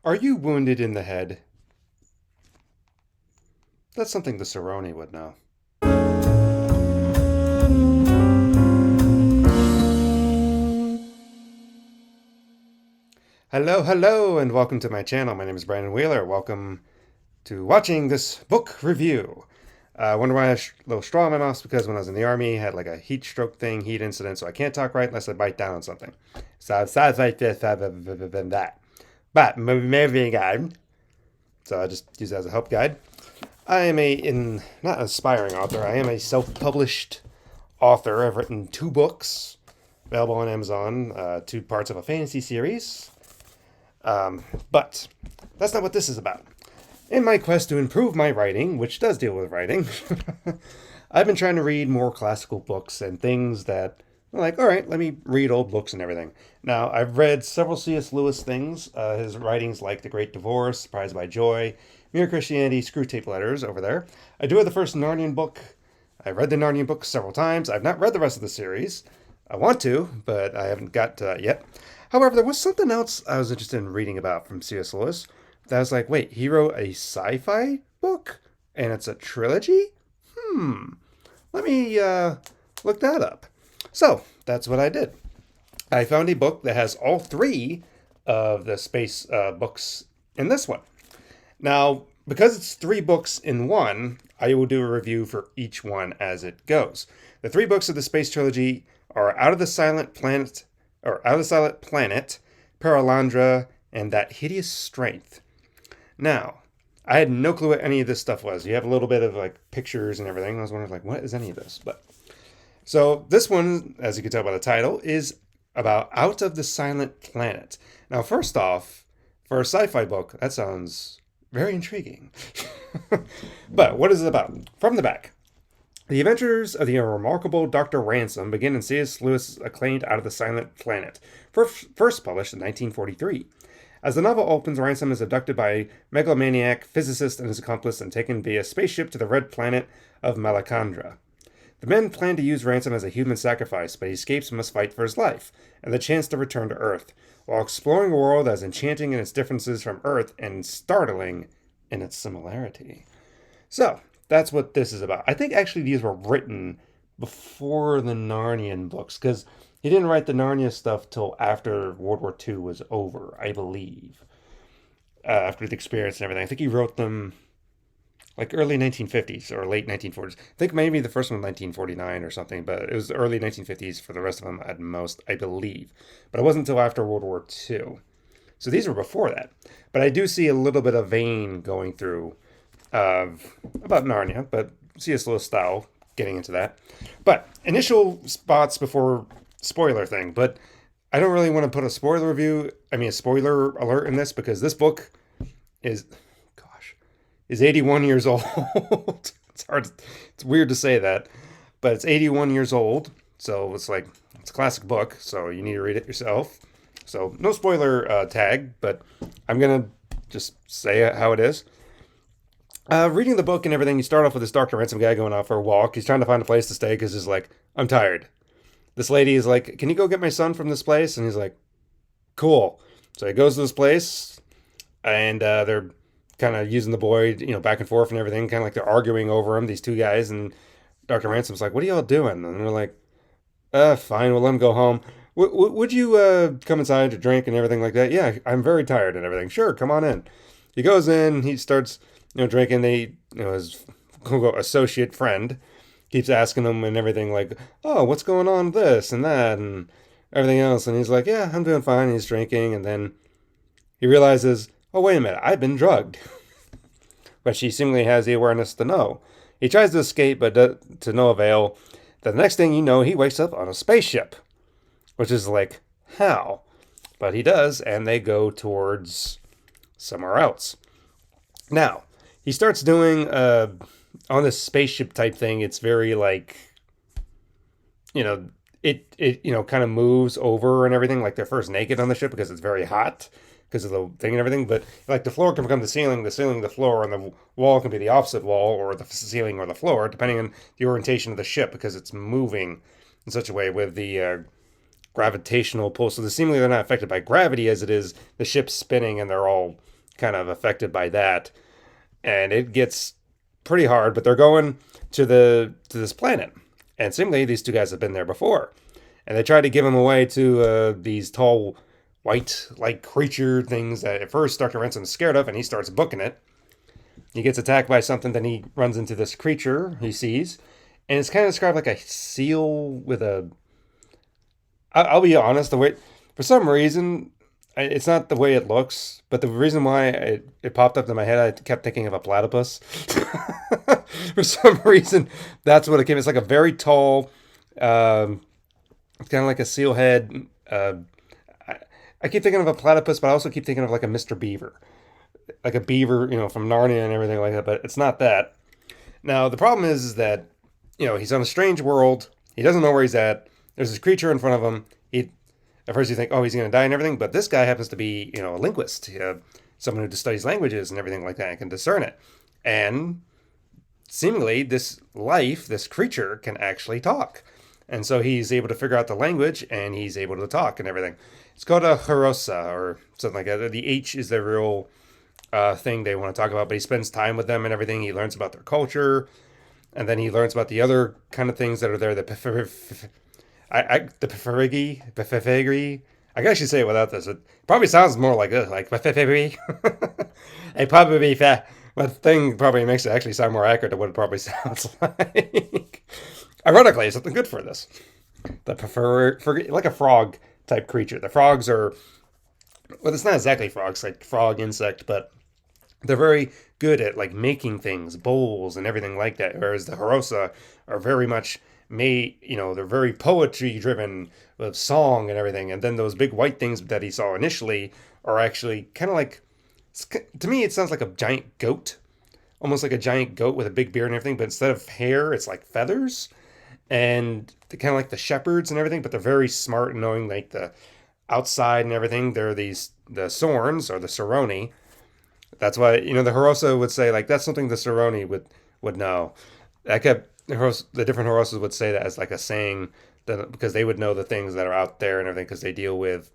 Are you wounded in the head? That's something the Cerrone would know. Hello, hello, and welcome to my channel. My name is Brandon Wheeler. Welcome to watching this book review. I wonder why I have a little straw in my mouth, because when I was in the Army, I had like a heat stroke thing, heat incident, so I can't talk right unless I bite down on something. So it sounds like this, than that. But moving on. So I just use it as a help guide. I am not an aspiring author, I am a self-published author. I've written 2 books available on Amazon, 2 parts of a fantasy series. But that's not what this is about. In my quest to improve my writing, which does deal with writing, I've been trying to read more classical books and things that I'm like, all right, let me read old books and everything. Now, I've read several C.S. Lewis things, his writings like The Great Divorce, Surprised by Joy, Mere Christianity, Screwtape Letters over there. I do have the first Narnian book. I read the Narnian book several times. I've not read the rest of the series. I want to, but I haven't got to that yet. However, there was something else I was interested in reading about from C.S. Lewis. That was like, wait, he wrote a sci-fi book? And it's a trilogy? Let me look that up. So, that's what I did. I found a book that has all 3 of the space books in this one. Now, because it's 3 books in one, I will do a review for each one as it goes. The 3 books of the space trilogy are Out of the Silent Planet, Paralandra, and That Hideous Strength. Now, I had no clue what any of this stuff was. You have a little bit of like pictures and everything. I was wondering like, what is any of this? So this one, as you can tell by the title, is about Out of the Silent Planet. Now, first off, for a sci-fi book, that sounds very intriguing. But what is it about? From the back. The adventures of the remarkable Dr. Ransom begin in C.S. Lewis' acclaimed Out of the Silent Planet, first published in 1943. As the novel opens, Ransom is abducted by a megalomaniac physicist and his accomplice and taken via spaceship to the red planet of Malacandra. The men plan to use Ransom as a human sacrifice, but he escapes and must fight for his life and the chance to return to Earth, while exploring a world as enchanting in its differences from Earth and startling in its similarity. So, that's what this is about. I think actually these were written before the Narnian books, because he didn't write the Narnia stuff till after World War II was over, I believe. After the experience and everything. I think he wrote them like early 1950s or late 1940s. I think maybe the first one 1949 or something, but it was early 1950s for the rest of them at most, I believe. But it wasn't until after World War II. So these were before that. But I do see a little bit of vein going through about Narnia, but C.S. Lewis style, getting into that. But initial spots before spoiler thing, but I don't really want to put a spoiler alert in this, because this book is 81 years old. It's weird to say that, but it's 81 years old, so it's like, it's a classic book, so you need to read it yourself. So no spoiler tag, but I'm gonna just say how it is. Reading the book and everything, you start off with this Dr. Ransom guy going out for a walk. He's trying to find a place to stay because he's like, I'm tired. This lady is like, can you go get my son from this place? And he's like, cool. So he goes to this place, and they're kind of using the boy, back and forth and everything, kind of like they're arguing over him, these 2 guys. And Dr. Ransom's like, what are y'all doing? And they're like, fine, we'll let him go home. Would you come inside to drink and everything like that? Yeah, I'm very tired and everything. Sure, come on in. He goes in, he starts, drinking. His associate friend keeps asking him and everything like, oh, what's going on with this and that and everything else. And he's like, yeah, I'm doing fine. And he's drinking. And then he realizes, oh, wait a minute, I've been drugged. But she seemingly has the awareness to know. He tries to escape, but to no avail. The next thing you know, he wakes up on a spaceship, which is like, how? But he does, and they go towards somewhere else. Now, he starts doing, on this spaceship type thing, it's very like, it kind of moves over and everything, like they're first naked on the ship because it's very hot because of the thing and everything, but like the floor can become the ceiling the floor, and the wall can be the opposite wall or the ceiling or the floor, depending on the orientation of the ship, because it's moving in such a way with the gravitational pull. So seemingly they're not affected by gravity as it is the ship's spinning, and they're all kind of affected by that, and it gets pretty hard. But they're going to this planet, and seemingly these two guys have been there before, and they try to give him away to these tall white like creature things that at first Dr. Ransom's scared of, and he starts booking it. He gets attacked by something, then he runs into this creature he sees, and it's kind of described like a seal with a. I'll be honest, the way for some reason it's not the way it looks, but the reason why it popped up in my head, I kept thinking of a platypus. For some reason, that's what it came. It's like a very tall, it's kind of like a seal head. I keep thinking of a platypus, but I also keep thinking of like a Mr. Beaver, like a beaver, from Narnia and everything like that. But it's not that. Now the problem is that he's on a strange world. He doesn't know where he's at. There's this creature in front of him. At first you think, oh, he's going to die and everything, but this guy happens to be, a linguist, someone who studies languages and everything like that and can discern it. And seemingly this creature can actually talk. And so he's able to figure out the language and he's able to talk and everything. It's called a Harosa or something like that. The H is the real thing they want to talk about, but he spends time with them and everything. He learns about their culture. And then he learns about the other kind of things that are there, the Pefagri. I guess I should say it without this. It probably sounds more like this, like Pefagri. It probably but the thing probably makes it actually sound more accurate to what it probably sounds like. Ironically, it's something good for this. The like a frog type creature. The frogs are, well, it's not exactly frogs, like frog insect, but they're very good at like making things, bowls and everything like that. Whereas the Harosa are very much they're very poetry driven with song and everything. And then those big white things that he saw initially are actually kind of like, to me, it sounds like a giant goat, almost like a giant goat with a big beard and everything. But instead of hair, it's like feathers, and they're kind of like the shepherds and everything. But they're very smart and knowing like the outside and everything. They're the Sorns or the Soroni. That's why the Harosa would say like that's something the Soroni would know. I kept the different Horoses would say that as like a saying, because they would know the things that are out there and everything, because they deal with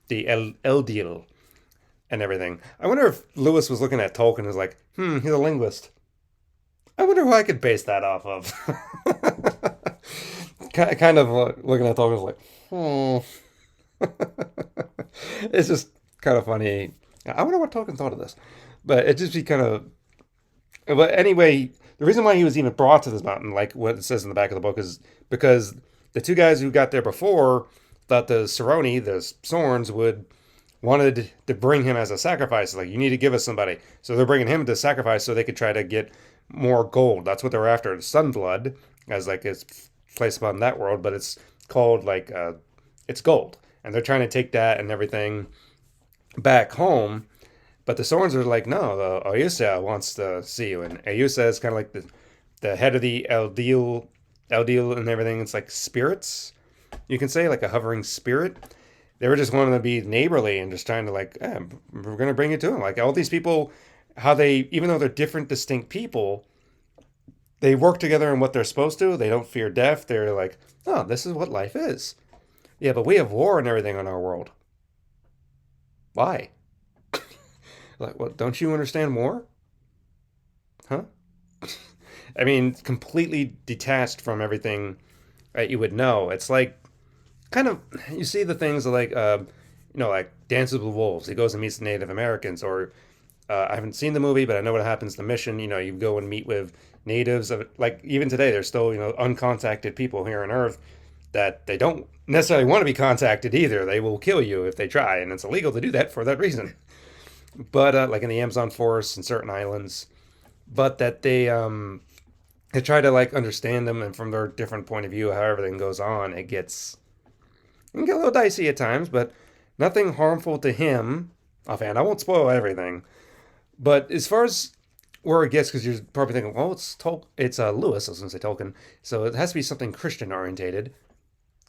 the Eldiel and everything. I wonder if Lewis was looking at Tolkien and was like, he's a linguist. I wonder who I could base that off of. Kind of looking at Tolkien was like, It's just kind of funny. I wonder what Tolkien thought of this. But it just be kind of. But anyway, the reason why he was even brought to this mountain, like what it says in the back of the book, is because the two guys who got there before thought the Soroni, the Sorns, wanted to bring him as a sacrifice. Like, you need to give us somebody. So they're bringing him to sacrifice so they could try to get more gold. That's what they were after. Sunblood, as like it's placed upon that world, but it's called like, it's gold. And they're trying to take that and everything back home. But the Sorns are like, no, the Ayusa wants to see you. And Ayusa is kind of like the head of the Eldiel and everything. It's like spirits, you can say, like a hovering spirit. They were just wanting to be neighborly and just trying to like, we're going to bring it to them. Like all these people, how they, even though they're different, distinct people, they work together in what they're supposed to. They don't fear death. They're like, oh, this is what life is. Yeah, but we have war and everything in our world. Why? Like, well, don't you understand war? Huh? I mean, completely detached from everything that you would know. It's like, kind of, you see the things like, like Dances with Wolves. He goes and meets the Native Americans, or I haven't seen the movie, but I know what happens in the mission. You go and meet with natives. Like, even today, there's still, uncontacted people here on Earth that they don't necessarily want to be contacted either. They will kill you if they try, and it's illegal to do that for that reason. But like in the Amazon forest and certain islands, but that they try to like understand them, and from their different point of view, how everything goes on, it can get a little dicey at times, but nothing harmful to him. Offhand, I won't spoil everything, but as far as where it gets, because you're probably thinking, well, it's Lewis. I was going to say Tolkien, so it has to be something Christian orientated,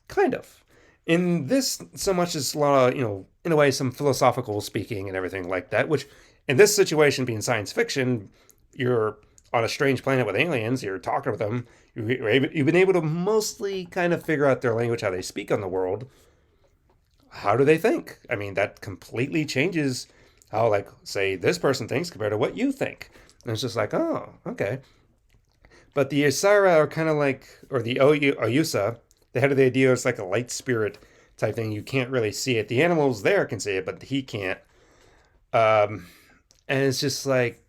kind of. In this, so much as a lot of, in a way, some philosophical speaking and everything like that, which in this situation being science fiction, you're on a strange planet with aliens, you're talking with them, you've been able to mostly kind of figure out their language, how they speak on the world. How do they think? I mean, that completely changes how, like, say this person thinks compared to what you think. And it's just like, oh, okay. But the Ysira are kind of like, or the Oyusa, the head of the idea is like a light spirit type thing. You can't really see it. The animals there can see it, but he can't. Um, and it's just like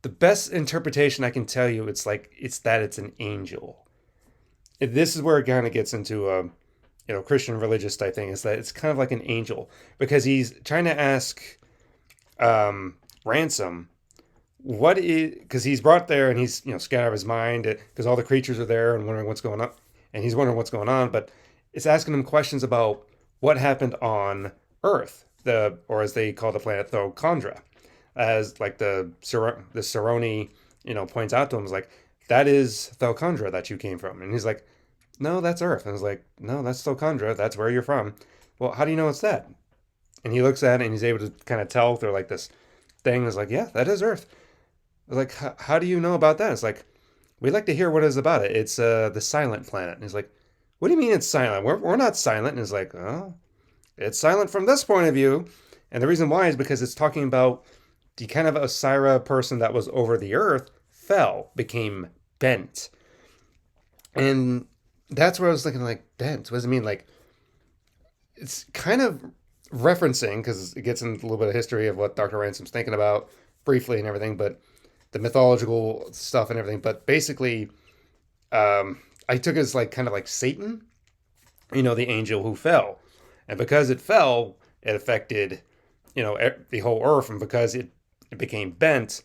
the best interpretation I can tell you. It's like it's that it's an angel. This is where it kind of gets into a Christian religious type thing. Is that it's kind of like an angel because he's trying to ask ransom what is because he's brought there and he's scared out of his mind because all the creatures are there and wondering what's going on and he's wondering what's going on, but it's asking him questions about what happened on Earth, or as they call the planet Thocondra, as like the Saroni points out to him, is like, that is Thocondra that you came from, and he's like, no, that's Earth. And I was like, no, that's Thocondra, that's where you're from. Well, how do you know it's that? And he looks at it and he's able to kind of tell through like this thing. Is like, yeah, that is Earth. I was like, how do you know about that? It's like, we like to hear what is about it. It's the silent planet. And he's like, what do you mean it's silent? We're not silent. And he's like, oh, it's silent from this point of view. And the reason why is because it's talking about the kind of Osira person that was over the earth fell, became bent. And that's where I was thinking, like, bent. What does it mean? Like, it's kind of referencing, because it gets into a little bit of history of what Dr. Ransom's thinking about briefly and everything, but the mythological stuff and everything. But basically, I took it as like kind of like Satan, the angel who fell. And because it fell, it affected, the whole earth. And because it became bent,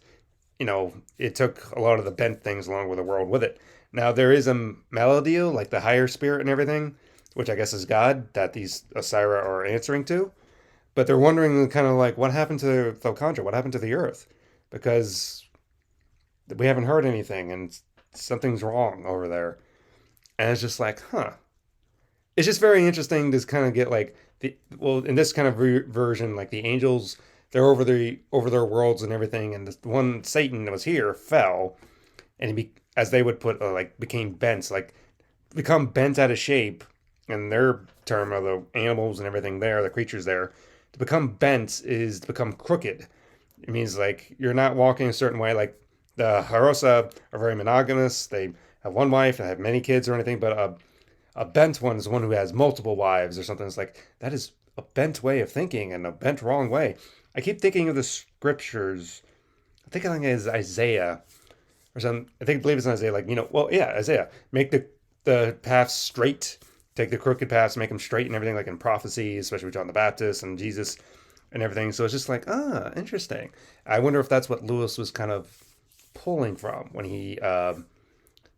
it took a lot of the bent things along with the world with it. Now, there is a Maladiel, like the higher spirit and everything, which I guess is God, that these Osira are answering to. But they're wondering kind of like, what happened to Thocondra? What happened to the earth? Because we haven't heard anything and something's wrong over there. And it's just like, huh. It's just very interesting to kind of get like in this kind of version, like the angels, they're over their worlds and everything, and the one Satan that was here fell, and as they would put, like, became bent, like become bent out of shape. And their term of the animals and everything there, the creatures there, to become bent is to become crooked. It means like you're not walking a certain way. Like the Harosa are very monogamous. They have one wife and have many kids or anything, but a bent one is one who has multiple wives or something. It's like, that is a bent way of thinking and a bent wrong way. I keep thinking of the scriptures. I think it's Isaiah or something. I believe it's in Isaiah. Like, Isaiah. Make the paths straight. Take the crooked paths, make them straight and everything, like in prophecy, especially with John the Baptist and Jesus and everything. So it's just like, interesting. I wonder if that's what Lewis was kind of pulling from when he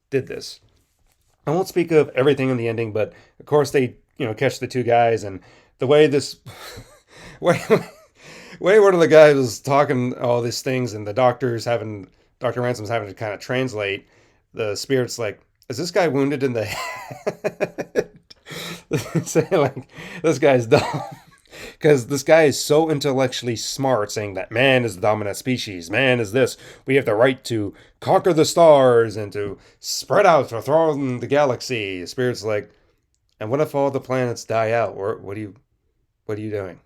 did this. I won't speak of everything in the ending, but of course they, catch the two guys, and the way this, way one of the guys was talking all these things, and Dr. Ransom's having to kind of translate. The spirit's like, is this guy wounded in the head? Say like, this guy's dumb. Because this guy is so intellectually smart, saying that man is the dominant species, man is this, we have the right to conquer the stars and to spread out to throne the galaxy. Spirit's like, and what if all the planets die out? Or what are you doing?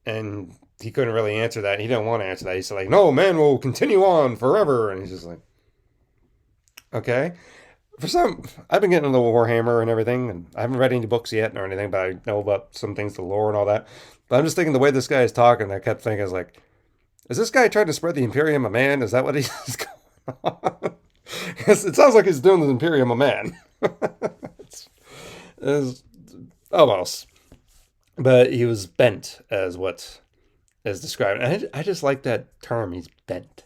And he couldn't really answer that. He didn't want to answer that. He's like, no, man will continue on forever. And he's just like, okay. I've been getting a little Warhammer and everything, and I haven't read any books yet or anything, but I know about some things, the lore and all that. But I'm just thinking the way this guy is talking, I kept thinking, I was like, is this guy trying to spread the Imperium of Man? Is that what he's going on? It sounds like he's doing the Imperium of Man. it's almost. But he was bent, as what is described. And I just like that term, he's bent.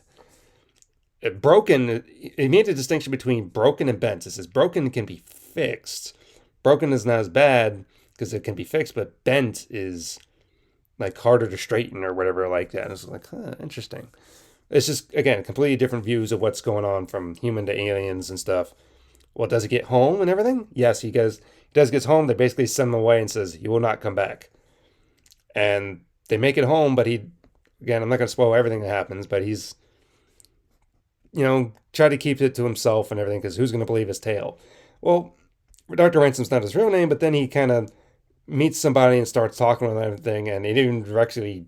Broken, it made a distinction between broken and bent. It says broken can be fixed. Broken is not as bad because it can be fixed, but bent is like harder to straighten or whatever like that. And it's like, interesting. It's just, again, completely different views of what's going on from human to aliens and stuff. Well, does he get home and everything? Yes, he does get home. They basically send him away and says, you will not come back. And they make it home, but again, I'm not going to spoil everything that happens, but he's, try to keep it to himself and everything, because who's going to believe his tale? Well, Dr. Ransom's not his real name, but then he kind of meets somebody and starts talking with everything, and he didn't directly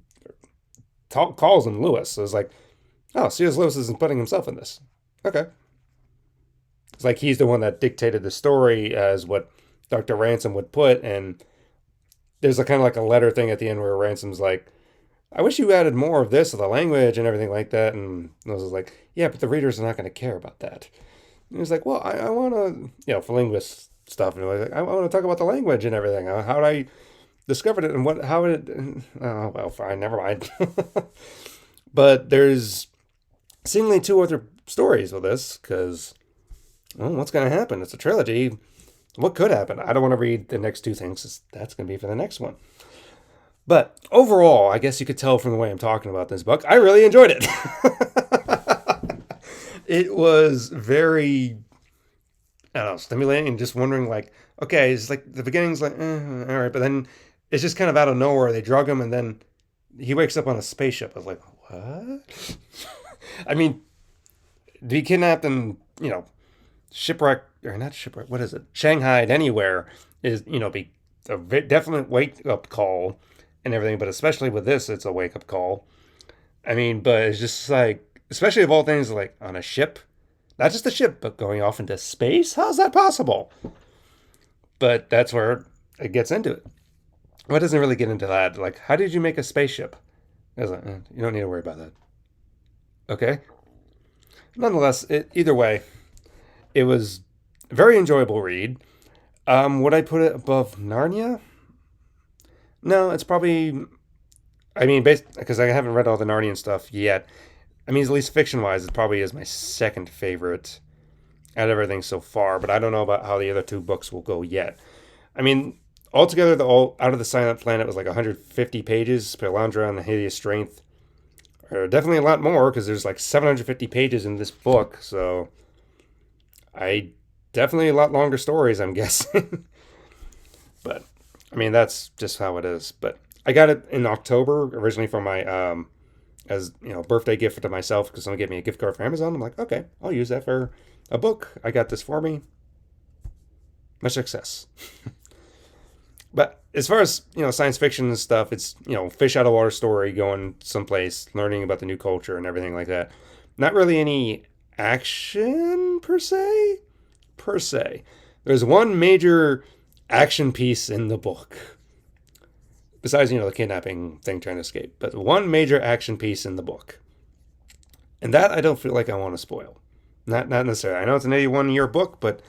calls him Lewis. So it's like, oh, C.S. Lewis isn't putting himself in this. Okay. It's like he's the one that dictated the story as what Dr. Ransom would put. And there's a kind of like a letter thing at the end where Ransom's like, I wish you added more of this, of the language and everything like that. And Lewis is like, yeah, but the readers are not going to care about that. And he's like, well, I want to, for linguist stuff. And like, I want to talk about the language and everything. How did I discovered it and how did it, oh, well, fine, never mind. But there's seemingly two other stories with this because, well, what's going to happen? It's a trilogy. What could happen? I don't want to read the next two things. That's going to be for the next one. But overall, I guess you could tell from the way I'm talking about this book, I really enjoyed it. It was very, I don't know, stimulating, just wondering like, okay, it's like the beginning's like, all right, but then it's just kind of out of nowhere. They drug him and then he wakes up on a spaceship. I was like, what? I mean, be kidnapped and, shipwreck, or not shipwreck, what is it? Shanghaied anywhere is, be a definite wake up call and everything, but especially with this, it's a wake up call. I mean, but it's just like, especially of all things, like on a ship, not just a ship, but going off into space. How's that possible? But that's where it gets into it. Well, it doesn't really get into that. Like, how did you make a spaceship? I was like, you don't need to worry about that. Okay. Nonetheless, either way, it was a very enjoyable read. Would I put it above Narnia? No, it's probably, I mean, because I haven't read all the Narnian stuff yet. I mean, at least fiction-wise, it probably is my second favorite out of everything so far, but I don't know about how the other two books will go yet. I mean, altogether, Out of the Silent Planet was like 150 pages. Pelandra and the Hideous Strength are definitely a lot more because there's like 750 pages in this book, so definitely a lot longer stories, I'm guessing. But, I mean, that's just how it is. But I got it in October, originally for my, as, birthday gift to myself because someone gave me a gift card for Amazon. I'm like, okay, I'll use that for a book. I got this for me. Much success. But as far as, science fiction and stuff, it's, fish out of water story, going someplace, learning about the new culture and everything like that. Not really any action per se. There's one major action piece in the book. Besides, the kidnapping thing trying to escape. But one major action piece in the book. And that I don't feel like I want to spoil. Not necessarily. I know it's an 81-year book, but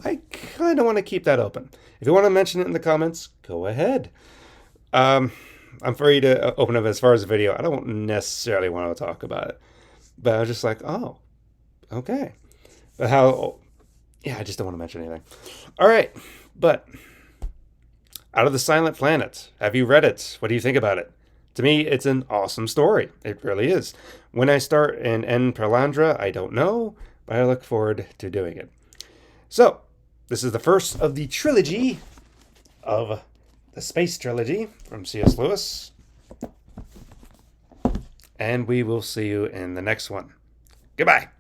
I kind of want to keep that open. If you want to mention it in the comments, go ahead. I'm free to open up as far as the video. I don't necessarily want to talk about it. But I was just like, oh, okay. But I just don't want to mention anything. All right, but Out of the Silent Planet. Have you read it? What do you think about it? To me, it's an awesome story. It really is. When I start and end Pelandra, I don't know, but I look forward to doing it. So, this is the first of the trilogy of the Space Trilogy from C.S. Lewis. And we will see you in the next one. Goodbye.